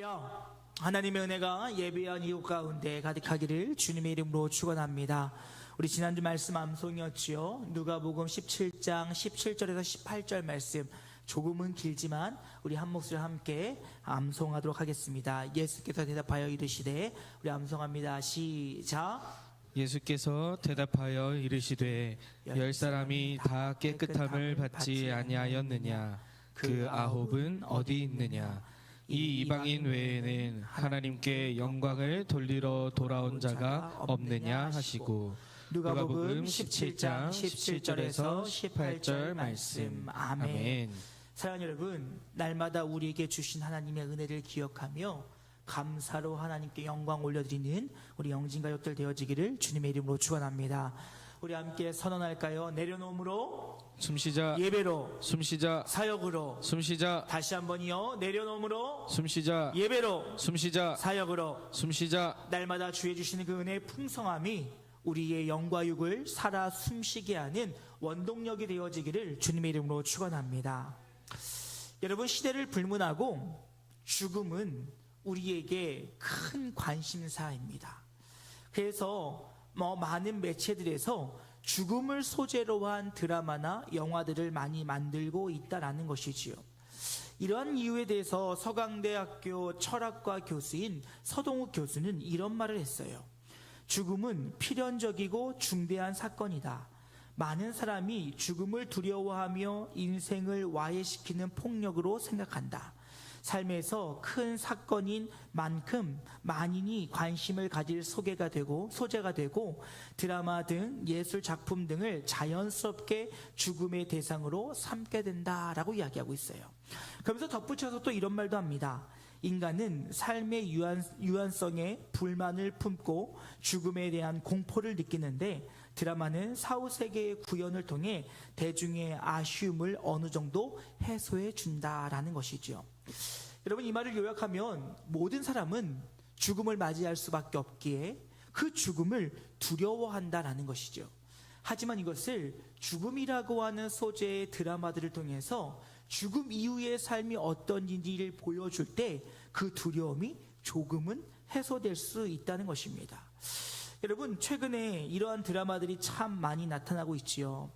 할렐루야. 하나님의 은혜가 예배한 이웃 가운데 가득하기를 주님의 이름으로 축원합니다. 우리 지난주 말씀 암송이었지요. 누가복음 17장 17절에서 18절 말씀, 조금은 길지만 우리 한 목소리 함께 암송하도록 하겠습니다. 예수께서 대답하여 이르시되, 우리 암송합니다. 시작. 예수께서 대답하여 이르시되, 열 사람이 다 깨끗함을 받지 아니하였느냐? 그 아홉은 어디 있느냐? 이 이방인 외에는 하나님께 영광을 돌리러 돌아온 자가 없느냐 하시고. 누가복음 17장 17절에서 18절 말씀. 아멘. 사랑하는 여러분, 날마다 우리에게 주신 하나님의 은혜를 기억하며 감사로 하나님께 영광 올려드리는 우리 영진가족들 되어지기를 주님의 이름으로 축원합니다. 우리 함께 선언할까요? 내려놓음으로 숨쉬자. 예배로 숨쉬자. 사역으로 숨쉬자. 다시 한번요. 내려놓음으로 숨쉬자. 예배로 숨쉬자. 사역으로 숨쉬자. 날마다 주의 주시는 그 은혜의 풍성함이 우리의 영과 육을 살아 숨쉬게 하는 원동력이 되어지기를 주님의 이름으로 축원합니다. 여러분, 시대를 불문하고 죽음은 우리에게 큰 관심사입니다. 그래서 많은 매체들에서 죽음을 소재로 한 드라마나 영화들을 많이 만들고 있다라는 것이지요. 이러한 이유에 대해서 서강대학교 철학과 교수인 서동욱 교수는 이런 말을 했어요. 죽음은 필연적이고 중대한 사건이다. 많은 사람이 죽음을 두려워하며 인생을 와해시키는 폭력으로 생각한다. 삶에서 큰 사건인 만큼 만인이 관심을 가질 소재가 되고 드라마 등 예술 작품 등을 자연스럽게 죽음의 대상으로 삼게 된다라고 이야기하고 있어요. 그러면서 덧붙여서 또 이런 말도 합니다. 인간은 삶의 유한성에 불만을 품고 죽음에 대한 공포를 느끼는데, 드라마는 사후세계의 구현을 통해 대중의 아쉬움을 어느 정도 해소해 준다라는 것이죠. 여러분, 이 말을 요약하면 모든 사람은 죽음을 맞이할 수밖에 없기에 그 죽음을 두려워한다라는 것이죠. 하지만 이것을 죽음이라고 하는 소재의 드라마들을 통해서 죽음 이후의 삶이 어떤지를 보여줄 때 그 두려움이 조금은 해소될 수 있다는 것입니다. 여러분, 최근에 이러한 드라마들이 참 많이 나타나고 있지요.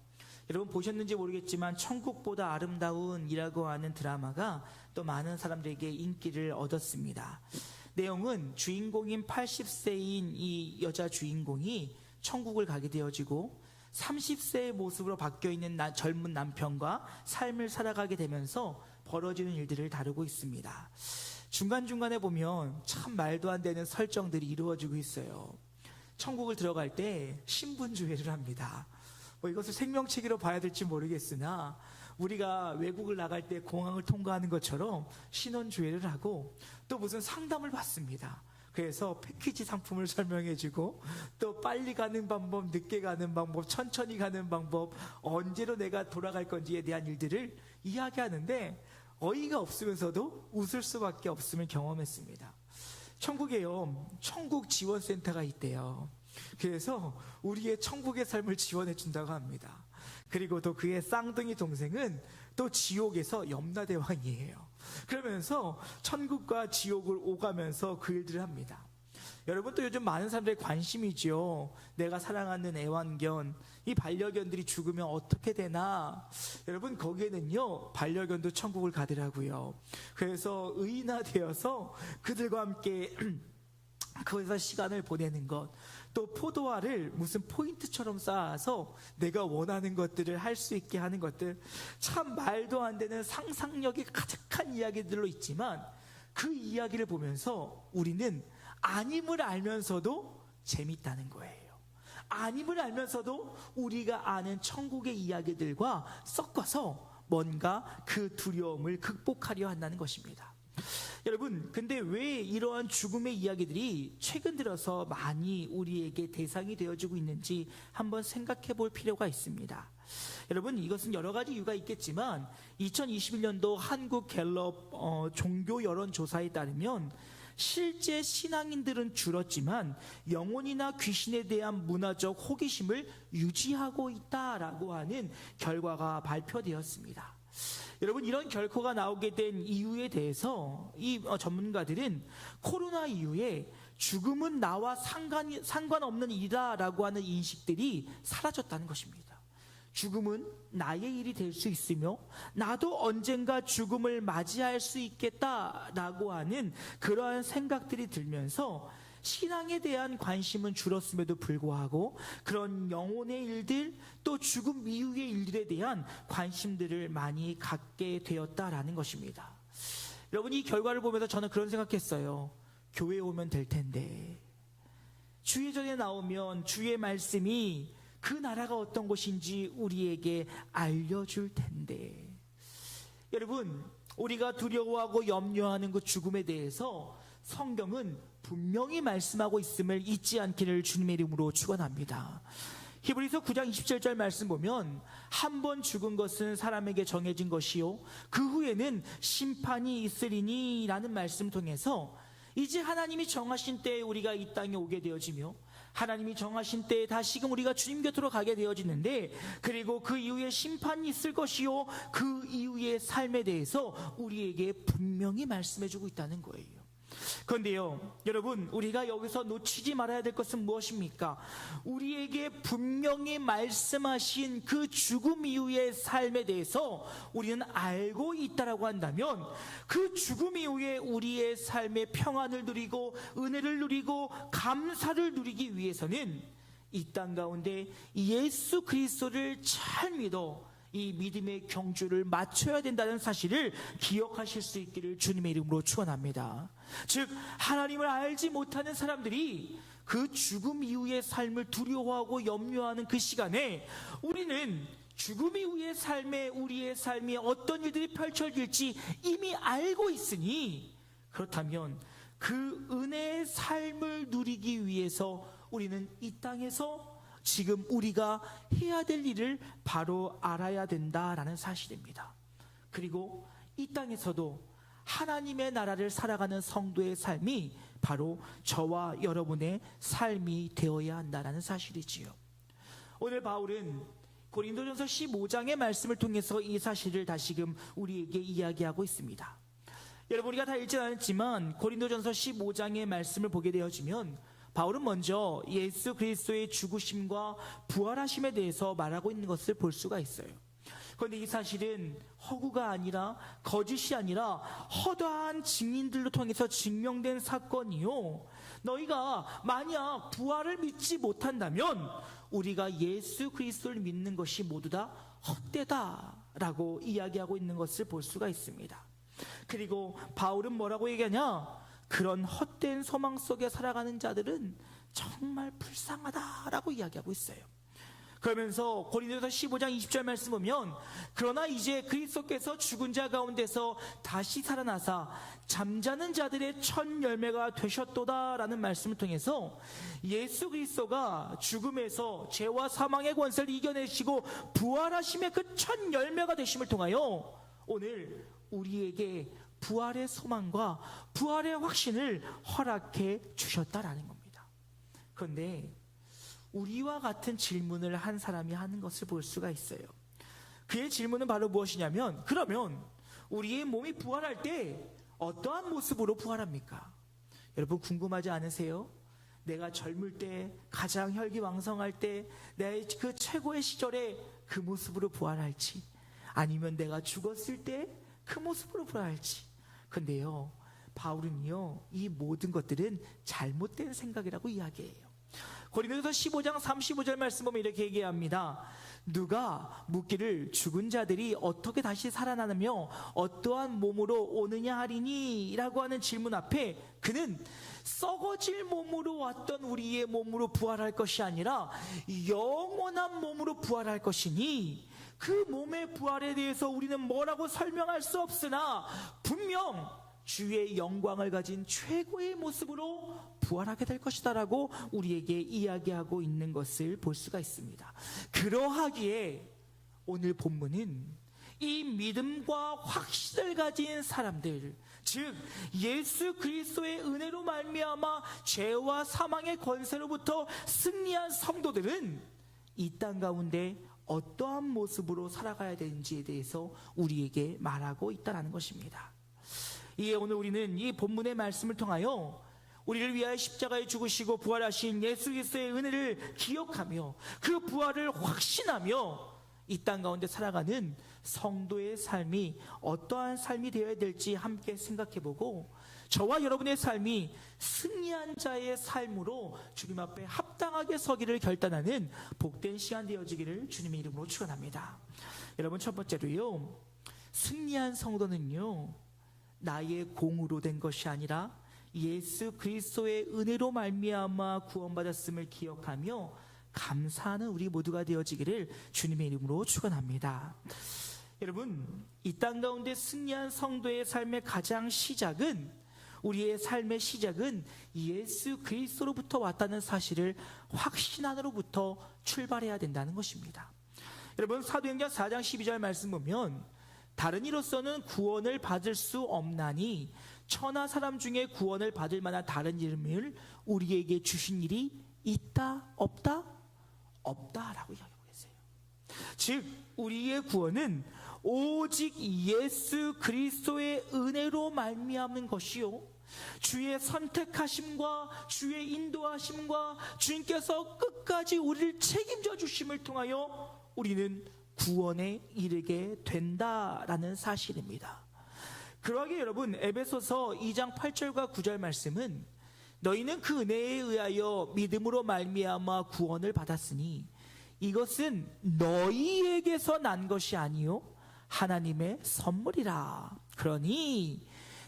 여러분 보셨는지 모르겠지만 천국보다 아름다운이라고 하는 드라마가 또 많은 사람들에게 인기를 얻었습니다. 내용은 주인공인 80세인 이 여자 주인공이 천국을 가게 되어지고 30세의 모습으로 바뀌어있는 젊은 남편과 삶을 살아가게 되면서 벌어지는 일들을 다루고 있습니다. 중간중간에 보면 참 말도 안 되는 설정들이 이루어지고 있어요. 천국을 들어갈 때 신분주의를 합니다. 이것을 생명체계로 봐야 될지 모르겠으나 우리가 외국을 나갈 때 공항을 통과하는 것처럼 신원주의를 하고 또 무슨 상담을 받습니다. 그래서 패키지 상품을 설명해주고 또 빨리 가는 방법, 늦게 가는 방법, 천천히 가는 방법, 언제로 내가 돌아갈 건지에 대한 일들을 이야기하는데 어이가 없으면서도 웃을 수밖에 없음을 경험했습니다. 천국에요, 천국 지원센터가 있대요. 그래서 우리의 천국의 삶을 지원해 준다고 합니다. 그리고 또 그의 쌍둥이 동생은 또 지옥에서 염라대왕이에요. 그러면서 천국과 지옥을 오가면서 그 일들을 합니다. 여러분, 또 요즘 많은 사람들의 관심이죠. 내가 사랑하는 애완견, 이 반려견들이 죽으면 어떻게 되나. 여러분, 거기에는요 반려견도 천국을 가더라고요. 그래서 의인화되어서 그들과 함께 거기서 시간을 보내는 것, 또 포도알을 무슨 포인트처럼 쌓아서 내가 원하는 것들을 할 수 있게 하는 것들, 참 말도 안 되는 상상력이 가득한 이야기들로 있지만 그 이야기를 보면서 우리는 아님을 알면서도 재밌다는 거예요. 아님을 알면서도 우리가 아는 천국의 이야기들과 섞어서 뭔가 그 두려움을 극복하려 한다는 것입니다. 여러분, 근데 왜 이러한 죽음의 이야기들이 최근 들어서 많이 우리에게 대상이 되어지고 있는지 한번 생각해 볼 필요가 있습니다. 여러분, 이것은 여러 가지 이유가 있겠지만 2021년도 한국 갤럽 종교 여론조사에 따르면 실제 신앙인들은 줄었지만 영혼이나 귀신에 대한 문화적 호기심을 유지하고 있다라고 하는 결과가 발표되었습니다. 여러분, 이런 결과가 나오게 된 이유에 대해서 이 전문가들은 코로나 이후에 죽음은 나와 상관없는 일이다라고 하는 인식들이 사라졌다는 것입니다. 죽음은 나의 일이 될 수 있으며 나도 언젠가 죽음을 맞이할 수 있겠다라고 하는 그러한 생각들이 들면서 신앙에 대한 관심은 줄었음에도 불구하고 그런 영혼의 일들, 또 죽음 이후의 일들에 대한 관심들을 많이 갖게 되었다라는 것입니다. 여러분, 이 결과를 보면서 저는 그런 생각했어요. 교회에 오면 될 텐데, 주의전에 나오면 주의 말씀이 그 나라가 어떤 곳인지 우리에게 알려줄 텐데. 여러분, 우리가 두려워하고 염려하는 그 죽음에 대해서 성경은 분명히 말씀하고 있음을 잊지 않기를 주님의 이름으로 축원합니다. 히브리서 9장 27절 말씀 보면 한 번 죽은 것은 사람에게 정해진 것이요 그 후에는 심판이 있으리니 라는 말씀 통해서 이제 하나님이 정하신 때에 우리가 이 땅에 오게 되어지며 하나님이 정하신 때에 다시금 우리가 주님 곁으로 가게 되어지는데, 그리고 그 이후에 심판이 있을 것이요 그 이후의 삶에 대해서 우리에게 분명히 말씀해주고 있다는 거예요. 그런데요, 여러분, 우리가 여기서 놓치지 말아야 될 것은 무엇입니까? 우리에게 분명히 말씀하신 그 죽음 이후의 삶에 대해서 우리는 알고 있다라고 한다면, 그 죽음 이후에 우리의 삶의 평안을 누리고 은혜를 누리고 감사를 누리기 위해서는 이 땅 가운데 예수 그리스도를 잘 믿어 이 믿음의 경주를 맞춰야 된다는 사실을 기억하실 수 있기를 주님의 이름으로 축원합니다. 즉, 하나님을 알지 못하는 사람들이 그 죽음 이후의 삶을 두려워하고 염려하는 그 시간에 우리는 죽음 이후의 삶에 우리의 삶이 어떤 일들이 펼쳐질지 이미 알고 있으니, 그렇다면 그 은혜의 삶을 누리기 위해서 우리는 이 땅에서 지금 우리가 해야 될 일을 바로 알아야 된다라는 사실입니다. 그리고 이 땅에서도 하나님의 나라를 살아가는 성도의 삶이 바로 저와 여러분의 삶이 되어야 한다는 사실이지요. 오늘 바울은 고린도전서 15장의 말씀을 통해서 이 사실을 다시금 우리에게 이야기하고 있습니다. 여러분, 우리가 다 읽지 않았지만 고린도전서 15장의 말씀을 보게 되어지면 바울은 먼저 예수 그리스도의 죽으심과 부활하심에 대해서 말하고 있는 것을 볼 수가 있어요. 그런데 이 사실은 허구가 아니라, 거짓이 아니라 허다한 증인들로 통해서 증명된 사건이요, 너희가 만약 부활을 믿지 못한다면 우리가 예수 그리스도를 믿는 것이 모두 다 헛되다라고 이야기하고 있는 것을 볼 수가 있습니다. 그리고 바울은 뭐라고 얘기하냐? 그런 헛된 소망 속에 살아가는 자들은 정말 불쌍하다라고 이야기하고 있어요. 그러면서 고린도서 15장 20절 말씀 보면, 그러나 이제 그리스도께서 죽은 자 가운데서 다시 살아나사 잠자는 자들의 첫 열매가 되셨도다라는 말씀을 통해서 예수 그리스도가 죽음에서 죄와 사망의 권세를 이겨내시고 부활하심의 그 첫 열매가 되심을 통하여 오늘 우리에게 부활의 소망과 부활의 확신을 허락해 주셨다라는 겁니다. 그런데 우리와 같은 질문을 한 사람이 하는 것을 볼 수가 있어요. 그의 질문은 바로 무엇이냐면, 그러면 우리의 몸이 부활할 때 어떠한 모습으로 부활합니까? 여러분, 궁금하지 않으세요? 내가 젊을 때, 가장 혈기왕성할 때, 내 그 최고의 시절에 그 모습으로 부활할지, 아니면 내가 죽었을 때 그 모습으로 부활할지. 근데요, 바울은요, 이 모든 것들은 잘못된 생각이라고 이야기해요. 고린도서 15장 35절 말씀 보면 이렇게 얘기합니다. 누가 묻기를 죽은 자들이 어떻게 다시 살아나며 어떠한 몸으로 오느냐 하리니? 라고 하는 질문 앞에 그는 썩어질 몸으로 왔던 우리의 몸으로 부활할 것이 아니라 영원한 몸으로 부활할 것이니, 그 몸의 부활에 대해서 우리는 뭐라고 설명할 수 없으나 분명 주의 영광을 가진 최고의 모습으로 부활하게 될 것이다 라고 우리에게 이야기하고 있는 것을 볼 수가 있습니다. 그러하기에 오늘 본문은 이 믿음과 확신을 가진 사람들, 즉 예수 그리스도의 은혜로 말미암아 죄와 사망의 권세로부터 승리한 성도들은 이 땅 가운데 어떠한 모습으로 살아가야 되는지에 대해서 우리에게 말하고 있다는 것입니다. 이에 오늘 우리는 이 본문의 말씀을 통하여 우리를 위하여 십자가에 죽으시고 부활하신 예수 그리스도의 은혜를 기억하며 그 부활을 확신하며 이 땅 가운데 살아가는 성도의 삶이 어떠한 삶이 되어야 될지 함께 생각해보고 저와 여러분의 삶이 승리한 자의 삶으로 주님 앞에 합당하게 서기를 결단하는 복된 시간 되어지기를 주님의 이름으로 축원합니다. 여러분, 첫 번째로요, 승리한 성도는요 나의 공으로 된 것이 아니라 예수 그리스도의 은혜로 말미암아 구원받았음을 기억하며 감사하는 우리 모두가 되어지기를 주님의 이름으로 축원합니다. 여러분, 이 땅 가운데 승리한 성도의 삶의 가장 시작은, 우리의 삶의 시작은 예수 그리스도로부터 왔다는 사실을 확신함으로부터 출발해야 된다는 것입니다. 여러분, 사도행전 4장 12절 말씀 보면 다른 이로서는 구원을 받을 수 없나니 천하 사람 중에 구원을 받을 만한 다른 이름을 우리에게 주신 일이 있다 없다? 없다라고 이야기하고 계세요. 즉 우리의 구원은 오직 예수 그리스도의 은혜로 말미암는 것이요, 주의 선택하심과 주의 인도하심과 주님께서 끝까지 우리를 책임져 주심을 통하여 우리는 구원에 이르게 된다라는 사실입니다. 그러하게 여러분, 에베소서 2장 8절과 9절 말씀은 너희는 그 은혜에 의하여 믿음으로 말미암아 구원을 받았으니 이것은 너희에게서 난 것이 아니요 하나님의 선물이라. 그러니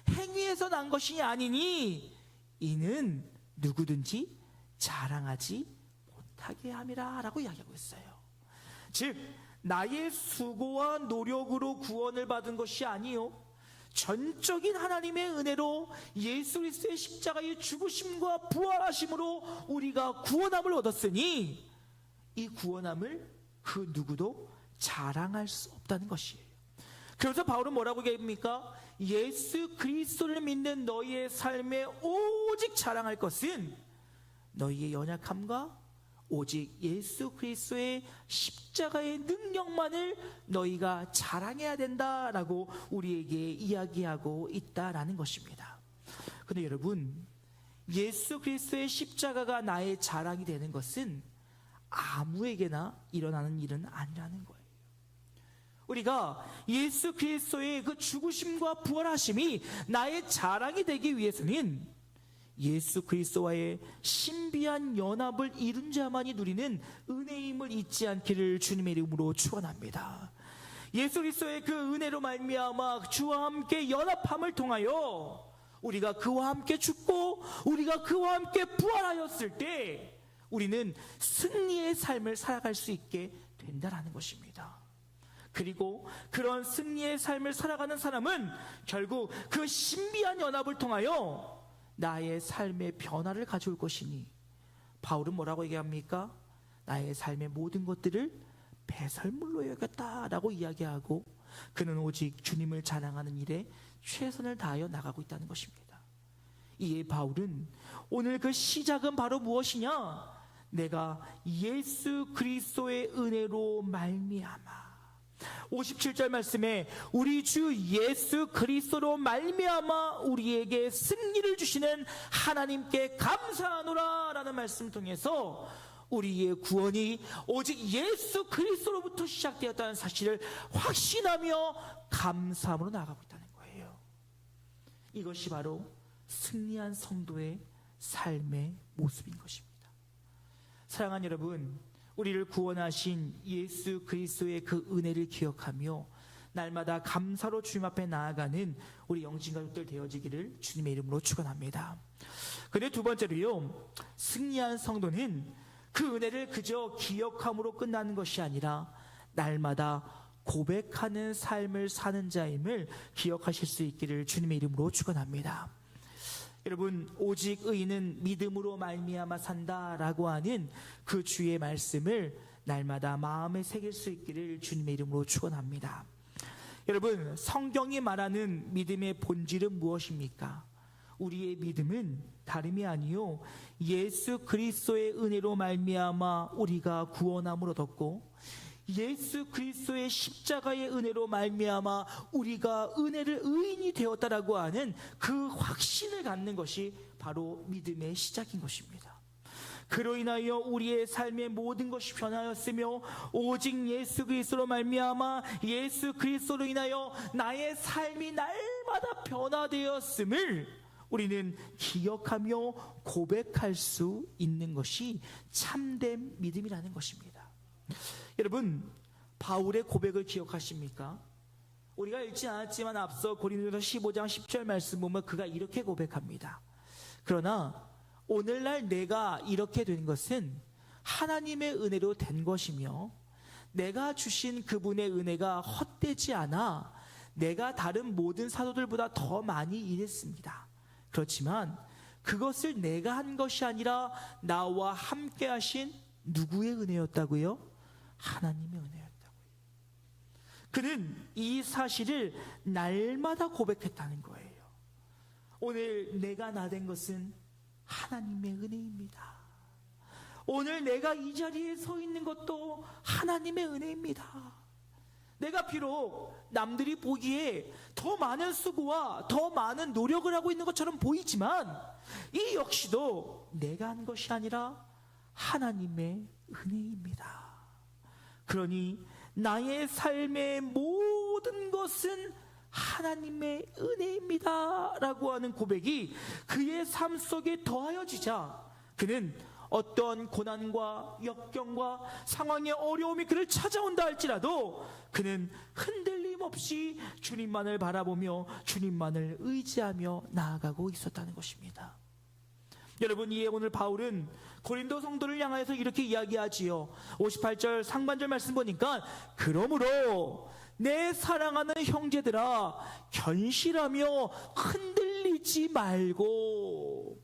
행위에서 난 것이 아니니 이는 누구든지 자랑하지 못하게 함이라 라고 이야기하고 있어요. 즉 나의 수고와 노력으로 구원을 받은 것이 아니요 전적인 하나님의 은혜로 예수 그리스도의 십자가의 죽으심과 부활하심으로 우리가 구원함을 얻었으니 이 구원함을 그 누구도 자랑할 수 없다는 것이에요. 그래서 바울은 뭐라고 얘기합니까? 예수 그리스도를 믿는 너희의 삶에 오직 자랑할 것은 너희의 연약함과 오직 예수 그리스도의 십자가의 능력만을 너희가 자랑해야 된다라고 우리에게 이야기하고 있다라는 것입니다. 그런데 여러분, 예수 그리스도의 십자가가 나의 자랑이 되는 것은 아무에게나 일어나는 일은 아니라는 거예요. 우리가 예수 그리스도의 그 죽으심과 부활하심이 나의 자랑이 되기 위해서는 예수 그리스도와의 신비한 연합을 이룬 자만이 누리는 은혜임을 잊지 않기를 주님의 이름으로 축원합니다. 예수 그리스도의 그 은혜로 말미암아 주와 함께 연합함을 통하여 우리가 그와 함께 죽고 우리가 그와 함께 부활하였을 때 우리는 승리의 삶을 살아갈 수 있게 된다라는 것입니다. 그리고 그런 승리의 삶을 살아가는 사람은 결국 그 신비한 연합을 통하여 나의 삶의 변화를 가져올 것이니, 바울은 뭐라고 얘기합니까? 나의 삶의 모든 것들을 배설물로 여겼다라고 이야기하고 그는 오직 주님을 자랑하는 일에 최선을 다하여 나가고 있다는 것입니다. 이에 바울은 오늘 그 시작은 바로 무엇이냐? 내가 예수 그리스도의 은혜로 말미암아, 57절 말씀에 우리 주 예수 그리스도로 말미암아 우리에게 승리를 주시는 하나님께 감사하노라 라는 말씀을 통해서 우리의 구원이 오직 예수 그리스도로부터 시작되었다는 사실을 확신하며 감사함으로 나아가고 있다는 거예요. 이것이 바로 승리한 성도의 삶의 모습인 것입니다. 사랑하는 여러분, 우리를 구원하신 예수 그리스도의 그 은혜를 기억하며 날마다 감사로 주님 앞에 나아가는 우리 영진 가족들 되어지기를 주님의 이름으로 축원합니다. 그런데 두 번째로요, 승리한 성도는 그 은혜를 그저 기억함으로 끝나는 것이 아니라 날마다 고백하는 삶을 사는 자임을 기억하실 수 있기를 주님의 이름으로 축원합니다. 여러분, 오직 의인은 믿음으로 말미암아 산다라고 하는 그 주의 말씀을 날마다 마음에 새길 수 있기를 주님의 이름으로 축원합니다. 여러분, 성경이 말하는 믿음의 본질은 무엇입니까? 우리의 믿음은 다름이 아니요 예수 그리스도의 은혜로 말미암아 우리가 구원함을 얻었고 예수 그리스도의 십자가의 은혜로 말미암아 우리가 은혜를 의인이 되었다라고 하는 그 확신을 갖는 것이 바로 믿음의 시작인 것입니다. 그로 인하여 우리의 삶의 모든 것이 변하였으며 오직 예수 그리스도로 말미암아 예수 그리스도로 인하여 나의 삶이 날마다 변화되었음을 우리는 기억하며 고백할 수 있는 것이 참된 믿음이라는 것입니다. 여러분, 바울의 고백을 기억하십니까? 우리가 읽지 않았지만 앞서 고린도서 15장 10절 말씀 보면 그가 이렇게 고백합니다. 그러나 오늘날 내가 이렇게 된 것은 하나님의 은혜로 된 것이며 내가 주신 그분의 은혜가 헛되지 않아 내가 다른 모든 사도들보다 더 많이 일했습니다. 그렇지만 그것을 내가 한 것이 아니라 나와 함께 하신 누구의 은혜였다고요? 하나님의 은혜였다고요. 그는 이 사실을 날마다 고백했다는 거예요. 오늘 내가 나 된 것은 하나님의 은혜입니다. 오늘 내가 이 자리에 서 있는 것도 하나님의 은혜입니다. 내가 비록 남들이 보기에 더 많은 수고와 더 많은 노력을 하고 있는 것처럼 보이지만 이 역시도 내가 한 것이 아니라 하나님의 은혜입니다. 그러니 나의 삶의 모든 것은 하나님의 은혜입니다 라고 하는 고백이 그의 삶 속에 더하여지자 그는 어떤 고난과 역경과 상황의 어려움이 그를 찾아온다 할지라도 그는 흔들림 없이 주님만을 바라보며 주님만을 의지하며 나아가고 있었다는 것입니다. 여러분, 이에 오늘 바울은 고린도 성도를 향하여서 이렇게 이야기하지요. 58절 상반절 말씀 보니까 그러므로 내 사랑하는 형제들아 견실하며 흔들리지 말고.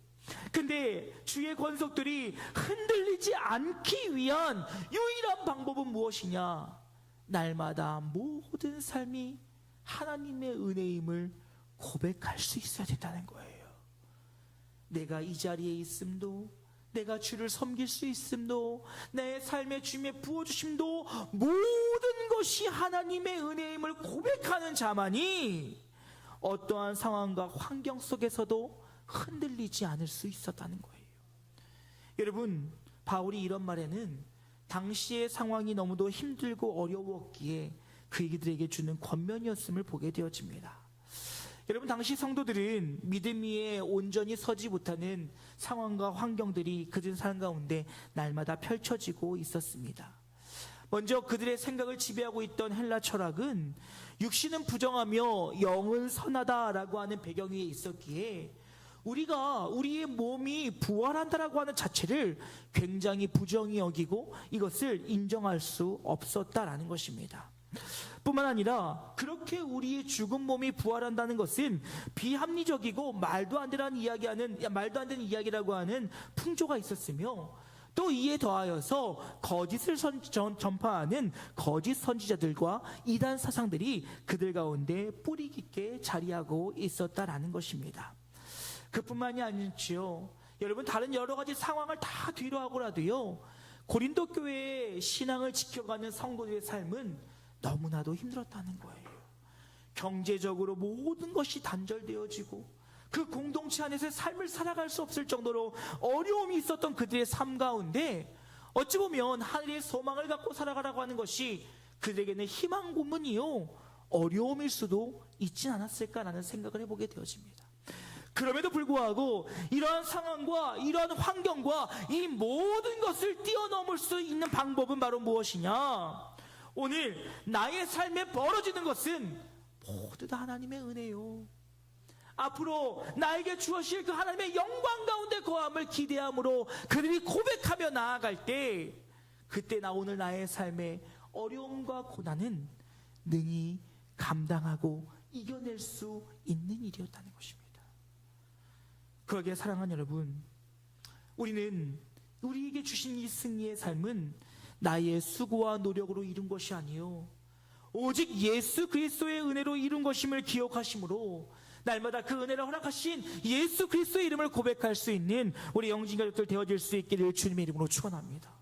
근데 주의 권속들이 흔들리지 않기 위한 유일한 방법은 무엇이냐? 날마다 모든 삶이 하나님의 은혜임을 고백할 수 있어야 된다는 거예요. 내가 이 자리에 있음도, 내가 주를 섬길 수 있음도, 내 삶의 주님의 부어주심도 모든 것이 하나님의 은혜임을 고백하는 자만이 어떠한 상황과 환경 속에서도 흔들리지 않을 수 있었다는 거예요. 여러분, 바울이 이런 말에는 당시의 상황이 너무도 힘들고 어려웠기에 그들에게 주는 권면이었음을 보게 되어집니다. 여러분, 당시 성도들은 믿음 위에 온전히 서지 못하는 상황과 환경들이 그들 삶 가운데 날마다 펼쳐지고 있었습니다. 먼저 그들의 생각을 지배하고 있던 헬라 철학은 육신은 부정하며 영은 선하다라고 하는 배경 위에 있었기에 우리가 우리의 몸이 부활한다라고 하는 자체를 굉장히 부정히 여기고 이것을 인정할 수 없었다라는 것입니다. 뿐만 아니라 그렇게 우리의 죽은 몸이 부활한다는 것은 비합리적이고 말도 안 되는 이야기라고 하는 풍조가 있었으며 또 이에 더하여서 거짓을 전파하는 거짓 선지자들과 이단 사상들이 그들 가운데 뿌리 깊게 자리하고 있었다라는 것입니다. 그뿐만이 아니지요. 여러분, 다른 여러 가지 상황을 다 뒤로 하고라도요, 고린도 교회의 신앙을 지켜가는 성도들의 삶은 너무나도 힘들었다는 거예요. 경제적으로 모든 것이 단절되어지고 그 공동체 안에서 삶을 살아갈 수 없을 정도로 어려움이 있었던 그들의 삶 가운데 어찌 보면 하늘의 소망을 갖고 살아가라고 하는 것이 그들에게는 희망 고문이요 어려움일 수도 있진 않았을까라는 생각을 해보게 되어집니다. 그럼에도 불구하고 이러한 상황과 이러한 환경과 이 모든 것을 뛰어넘을 수 있는 방법은 바로 무엇이냐? 오늘 나의 삶에 벌어지는 것은 모두 다 하나님의 은혜요. 앞으로 나에게 주어질 그 하나님의 영광 가운데 거함을 기대함으로 그들이 고백하며 나아갈 때 그때 오늘 나의 삶의 어려움과 고난은 능히 감당하고 이겨낼 수 있는 일이었다는 것입니다. 그러기에 사랑하는 여러분, 우리는 우리에게 주신 이 승리의 삶은 나의 수고와 노력으로 이룬 것이 아니요 오직 예수 그리스도의 은혜로 이룬 것임을 기억하심으로 날마다 그 은혜를 허락하신 예수 그리스도의 이름을 고백할 수 있는 우리 영진 가족들 되어질 수 있기를 주님의 이름으로 축원합니다.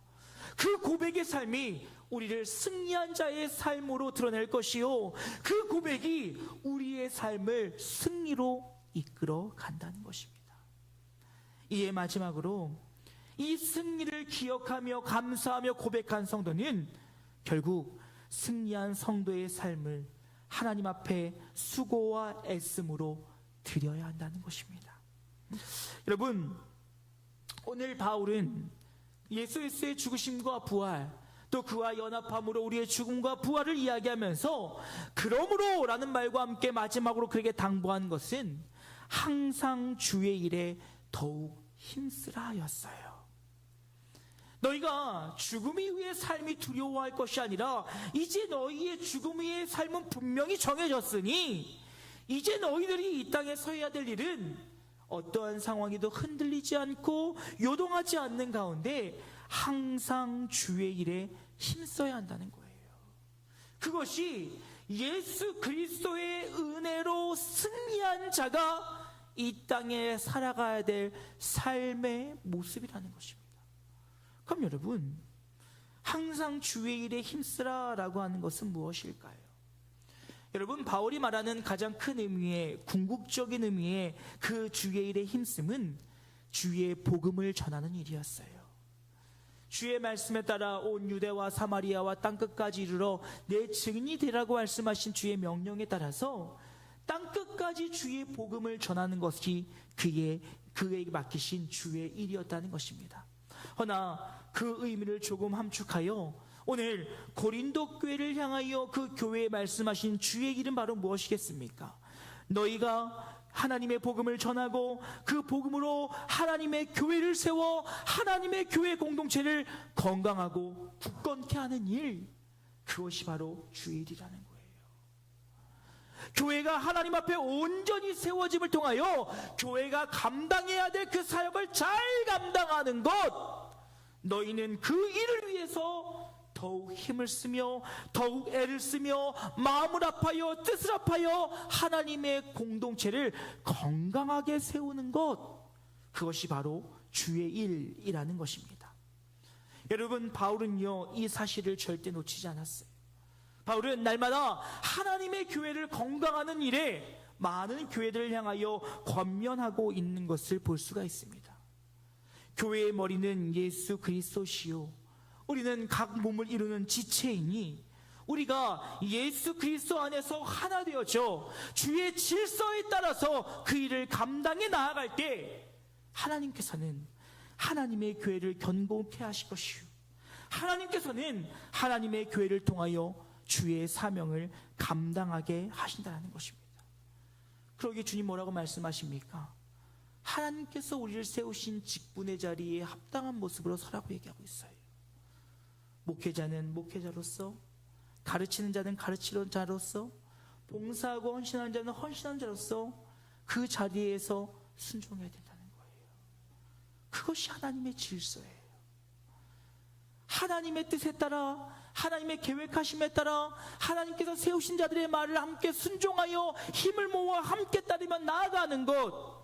그 고백의 삶이 우리를 승리한 자의 삶으로 드러낼 것이요, 그 고백이 우리의 삶을 승리로 이끌어 간다는 것입니다. 이에 마지막으로 이 승리를 기억하며 감사하며 고백한 성도는 결국 승리한 성도의 삶을 하나님 앞에 수고와 애씀으로 드려야 한다는 것입니다. 여러분, 오늘 바울은 예수 그리스도의 죽으심과 부활, 또 그와 연합함으로 우리의 죽음과 부활을 이야기하면서 그러므로 라는 말과 함께 마지막으로 그에게 당부한 것은 항상 주의 일에 더욱 힘쓰라 하였어요. 너희가 죽음 이후의 삶이 두려워할 것이 아니라 이제 너희의 죽음 이후의 삶은 분명히 정해졌으니 이제 너희들이 이 땅에 서야 될 일은 어떠한 상황에도 흔들리지 않고 요동하지 않는 가운데 항상 주의 일에 힘써야 한다는 거예요. 그것이 예수 그리스도의 은혜로 승리한 자가 이 땅에 살아가야 될 삶의 모습이라는 것입니다. 그럼 여러분, 항상 주의 일에 힘쓰라 라고 하는 것은 무엇일까요? 여러분, 바울이 말하는 가장 큰 의미의, 궁극적인 의미의 그 주의 일에 힘씀은 주의 복음을 전하는 일이었어요. 주의 말씀에 따라 온 유대와 사마리아와 땅끝까지 이르러 내 증인이 되라고 말씀하신 주의 명령에 따라서 땅끝까지 주의 복음을 전하는 것이 그에게 맡기신 주의 일이었다는 것입니다. 허나 그 의미를 조금 함축하여 오늘 고린도 교회를 향하여 그 교회에 말씀하신 주의 일은 바로 무엇이겠습니까? 너희가 하나님의 복음을 전하고 그 복음으로 하나님의 교회를 세워 하나님의 교회 공동체를 건강하고 굳건케 하는 일, 그것이 바로 주의 일이라는 거예요. 교회가 하나님 앞에 온전히 세워짐을 통하여 교회가 감당해야 될 그 사역을 잘 감당하는 것, 너희는 그 일을 위해서 더욱 힘을 쓰며 더욱 애를 쓰며 마음을 아파요 뜻을 아파요 하나님의 공동체를 건강하게 세우는 것, 그것이 바로 주의 일이라는 것입니다. 여러분, 바울은요 이 사실을 절대 놓치지 않았어요. 바울은 날마다 하나님의 교회를 건강하는 일에 많은 교회들을 향하여 권면하고 있는 것을 볼 수가 있습니다. 교회의 머리는 예수 그리스도시요, 우리는 각 몸을 이루는 지체이니 우리가 예수 그리스도 안에서 하나 되어져 주의 질서에 따라서 그 일을 감당해 나아갈 때 하나님께서는 하나님의 교회를 견고케 하실 것이요, 하나님께서는 하나님의 교회를 통하여 주의 사명을 감당하게 하신다는 것입니다. 그러기에 주님 뭐라고 말씀하십니까? 하나님께서 우리를 세우신 직분의 자리에 합당한 모습으로 서라고 얘기하고 있어요. 목회자는 목회자로서, 가르치는 자는 가르치는 자로서, 봉사하고 헌신하는 자는 헌신하는 자로서 그 자리에서 순종해야 된다는 거예요. 그것이 하나님의 질서예요. 하나님의 뜻에 따라, 하나님의 계획하심에 따라 하나님께서 세우신 자들의 말을 함께 순종하여 힘을 모아 함께 따르며 나아가는 것,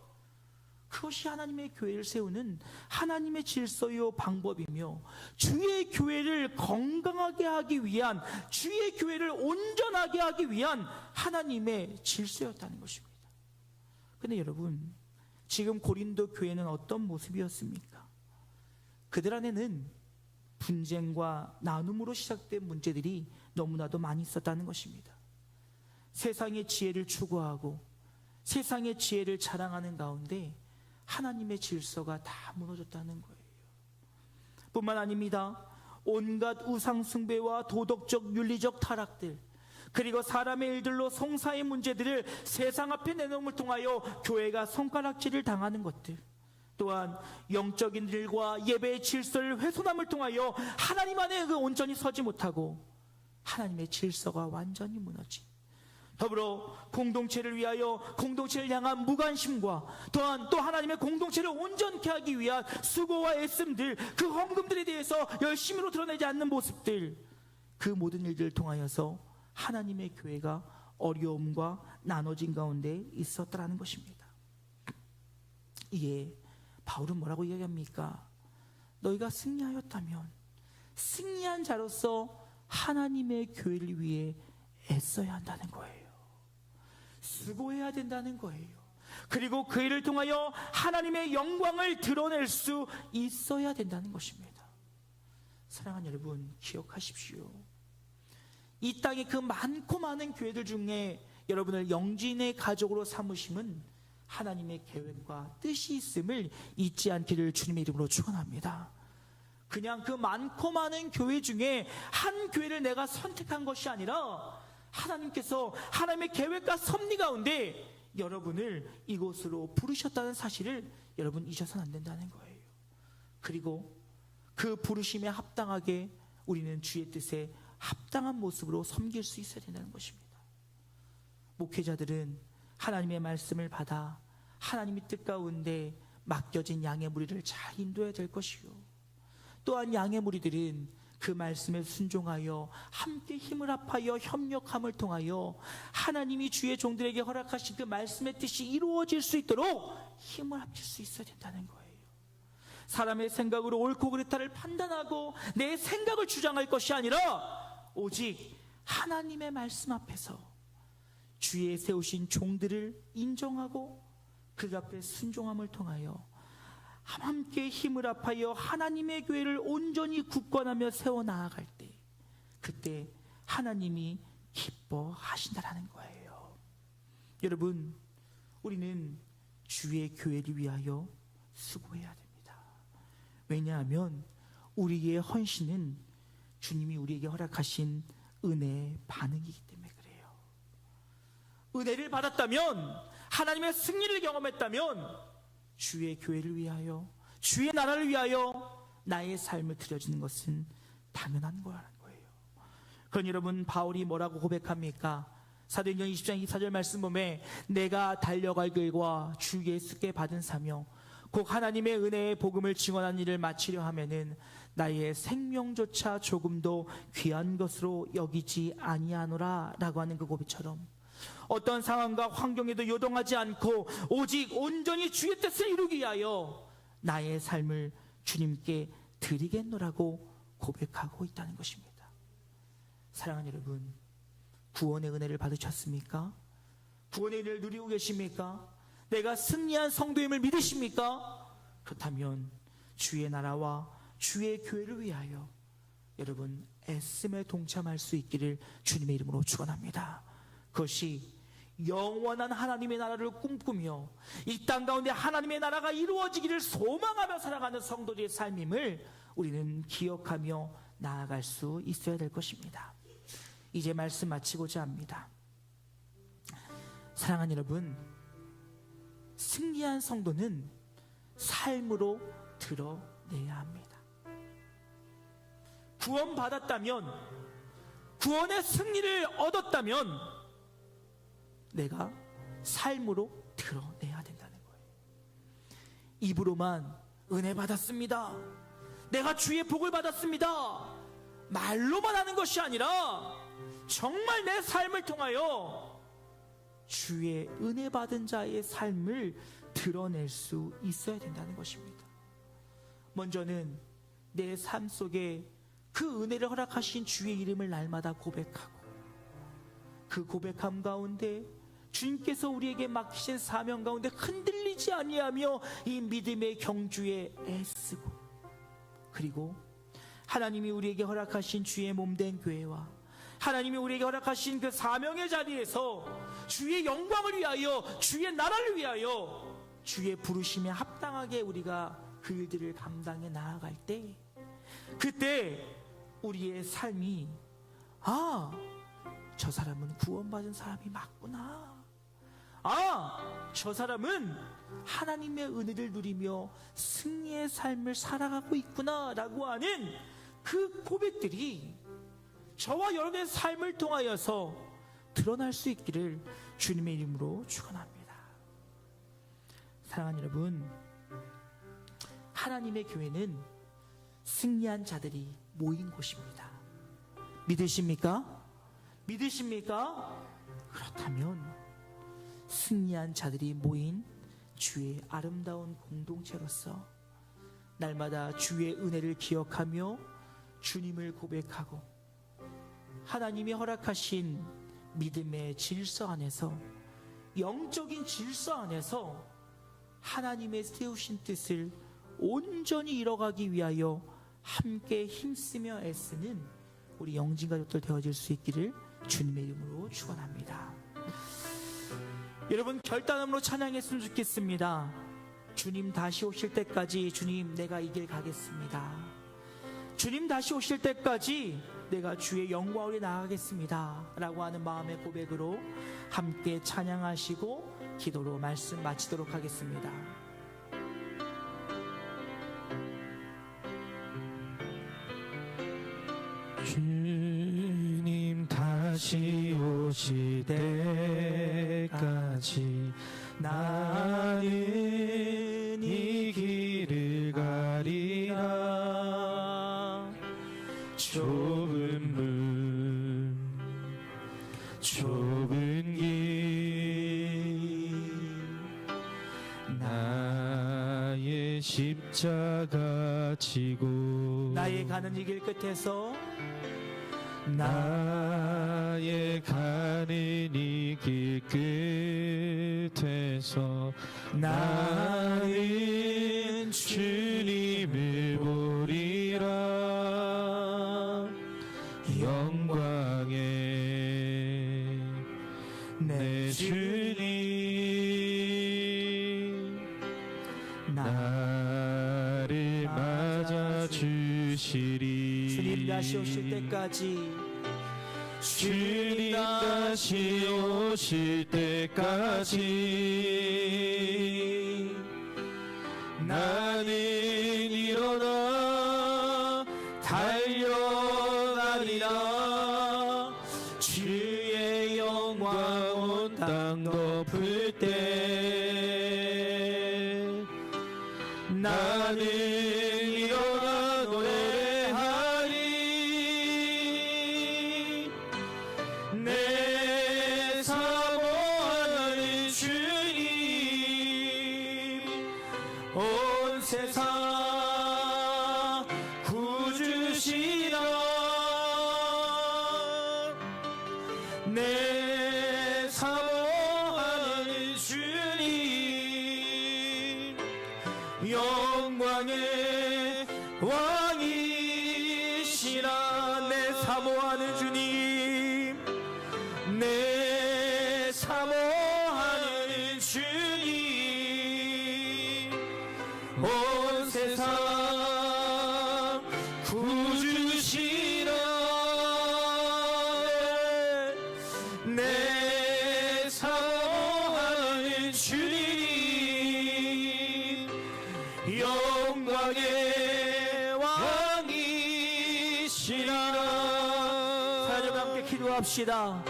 그것이 하나님의 교회를 세우는 하나님의 질서요 방법이며 주의 교회를 건강하게 하기 위한, 주의 교회를 온전하게 하기 위한 하나님의 질서였다는 것입니다. 그런데 여러분, 지금 고린도 교회는 어떤 모습이었습니까? 그들 안에는 분쟁과 나눔으로 시작된 문제들이 너무나도 많이 있었다는 것입니다. 세상의 지혜를 추구하고 세상의 지혜를 자랑하는 가운데 하나님의 질서가 다 무너졌다는 거예요. 뿐만 아닙니다. 온갖 우상 숭배와 도덕적 윤리적 타락들, 그리고 사람의 일들로 성사의 문제들을 세상 앞에 내놓음을 통하여 교회가 손가락질을 당하는 것들, 또한 영적인 일과 예배의 질서를 훼손함을 통하여 하나님 안에 온전히 서지 못하고 하나님의 질서가 완전히 무너진, 더불어 공동체를 위하여 공동체를 향한 무관심과 또한 또 하나님의 공동체를 온전케 하기 위한 수고와 애씀들, 그 헌금들에 대해서 열심히로 드러내지 않는 모습들, 그 모든 일들을 통하여서 하나님의 교회가 어려움과 나눠진 가운데 있었다라는 것입니다. 이에 바울은 뭐라고 이야기합니까? 너희가 승리하였다면 승리한 자로서 하나님의 교회를 위해 애써야 한다는 거예요. 수고해야 된다는 거예요. 그리고 그 일을 통하여 하나님의 영광을 드러낼 수 있어야 된다는 것입니다. 사랑하는 여러분, 기억하십시오. 이 땅의 그 많고 많은 교회들 중에 여러분을 영진의 가족으로 삼으심은 하나님의 계획과 뜻이 있음을 잊지 않기를 주님의 이름으로 축원합니다. 그냥 그 많고 많은 교회 중에 한 교회를 내가 선택한 것이 아니라 하나님께서 하나님의 계획과 섭리 가운데 여러분을 이곳으로 부르셨다는 사실을 여러분 잊어서는 안 된다는 거예요. 그리고 그 부르심에 합당하게 우리는 주의 뜻에 합당한 모습으로 섬길 수 있어야 된다는 것입니다. 목회자들은 하나님의 말씀을 받아 하나님의 뜻 가운데 맡겨진 양의 무리를 잘 인도해야 될 것이요, 또한 양의 무리들은 그 말씀에 순종하여 함께 힘을 합하여 협력함을 통하여 하나님이 주의 종들에게 허락하신 그 말씀의 뜻이 이루어질 수 있도록 힘을 합칠 수 있어야 된다는 거예요. 사람의 생각으로 옳고 그르다를 판단하고 내 생각을 주장할 것이 아니라 오직 하나님의 말씀 앞에서 주의 세우신 종들을 인정하고 그 앞에 순종함을 통하여 함께 힘을 합하여 하나님의 교회를 온전히 굳건하며 세워나아갈 때, 그때 하나님이 기뻐하신다라는 거예요. 여러분, 우리는 주의 교회를 위하여 수고해야 됩니다. 왜냐하면 우리의 헌신은 주님이 우리에게 허락하신 은혜의 반응이기 때문에 그래요. 은혜를 받았다면, 하나님의 승리를 경험했다면 주의 교회를 위하여, 주의 나라를 위하여 나의 삶을 드려주는 것은 당연한 거라는 거예요. 그러니 여러분, 바울이 뭐라고 고백합니까? 사도행전 20장 24절 말씀 보면 내가 달려갈 길과 주 예수께 받은 사명 곧 하나님의 은혜의 복음을 증언한 일을 마치려 하면은 나의 생명조차 조금도 귀한 것으로 여기지 아니하노라 라고 하는 그 고백처럼 어떤 상황과 환경에도 요동하지 않고 오직 온전히 주의 뜻을 이루기 위하여 나의 삶을 주님께 드리겠노라고 고백하고 있다는 것입니다. 사랑하는 여러분, 구원의 은혜를 받으셨습니까? 구원의 은혜를 누리고 계십니까? 내가 승리한 성도임을 믿으십니까? 그렇다면 주의 나라와 주의 교회를 위하여 여러분 애씀에 동참할 수 있기를 주님의 이름으로 축원합니다. 그것이 영원한 하나님의 나라를 꿈꾸며 이 땅 가운데 하나님의 나라가 이루어지기를 소망하며 살아가는 성도들의 삶임을 우리는 기억하며 나아갈 수 있어야 될 것입니다. 이제 말씀 마치고자 합니다. 사랑하는 여러분, 승리한 성도는 삶으로 드러내야 합니다. 구원받았다면, 구원의 승리를 얻었다면 내가 삶으로 드러내야 된다는 거예요. 입으로만 은혜 받았습니다, 내가 주의 복을 받았습니다, 말로만 하는 것이 아니라 정말 내 삶을 통하여 주의 은혜 받은 자의 삶을 드러낼 수 있어야 된다는 것입니다. 먼저는 내 삶 속에 그 은혜를 허락하신 주의 이름을 날마다 고백하고 그 고백함 가운데 주님께서 우리에게 맡기신 사명 가운데 흔들리지 아니하며 이 믿음의 경주에 애쓰고, 그리고 하나님이 우리에게 허락하신 주의 몸된 교회와 하나님이 우리에게 허락하신 그 사명의 자리에서 주의 영광을 위하여, 주의 나라를 위하여 주의 부르심에 합당하게 우리가 그 일들을 감당해 나아갈 때, 그때 우리의 삶이 저 사람은 구원받은 사람이 맞구나, 저 사람은 하나님의 은혜를 누리며 승리의 삶을 살아가고 있구나 라고 하는 그 고백들이 저와 여러분의 삶을 통하여서 드러날 수 있기를 주님의 이름으로 축원합니다. 사랑하는 여러분, 하나님의 교회는 승리한 자들이 모인 곳입니다. 믿으십니까? 믿으십니까? 그렇다면 승리한 자들이 모인 주의 아름다운 공동체로서 날마다 주의 은혜를 기억하며 주님을 고백하고 하나님이 허락하신 믿음의 질서 안에서, 영적인 질서 안에서 하나님의 세우신 뜻을 온전히 이뤄가기 위하여 함께 힘쓰며 애쓰는 우리 영진가족들 되어질 수 있기를 주님의 이름으로 축원합니다. 여러분, 결단함으로 찬양했으면 좋겠습니다. 주님 다시 오실 때까지 주님 내가 이 길 가겠습니다. 주님 다시 오실 때까지 내가 주의 영광으로 나아가겠습니다 라고 하는 마음의 고백으로 함께 찬양하시고 기도로 말씀 마치도록 하겠습니다. 주님 다시 오실 때까지 나는 이 길을 가리라. 좁은 문 좁은 길 나의 십자가 지고 나의 가는 이 길 끝에서 나의 가는 이 길 끝에서 나는 주님을 보리라. 영광의 내 주님 나를 맞아 주시리. 주님 다시 오실 때까지, 주님 다시 오실 때까지 나는 일어나 달려가리라. 주의 영광 온 땅 덮을 때 나는 일어나 노래하리. 내 사모하는 주님 온 세상 구주시라. 내 사모하는 주님 영광의 왕이시라. 내 사모하는 주님, 내 사모하는 주님 온 세상 구주시라. 내 사모하는 주님 영광의 왕이시라. 하나님 함께 기도합시다.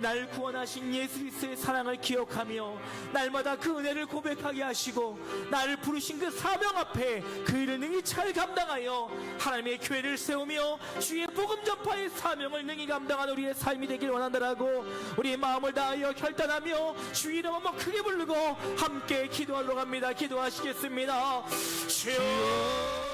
날 구원하신 예수 그리스도의 사랑을 기억하며 날마다 그 은혜를 고백하게 하시고 나를 부르신 그 사명 앞에 그 일을 능히 잘 감당하여 하나님의 교회를 세우며 주의 복음 전파의 사명을 능히 감당하는 우리의 삶이 되길 원한다라고 우리의 마음을 다하여 결단하며 주 이름 한번 크게 부르고 함께 기도하러 갑니다. 기도하시겠습니다. 주여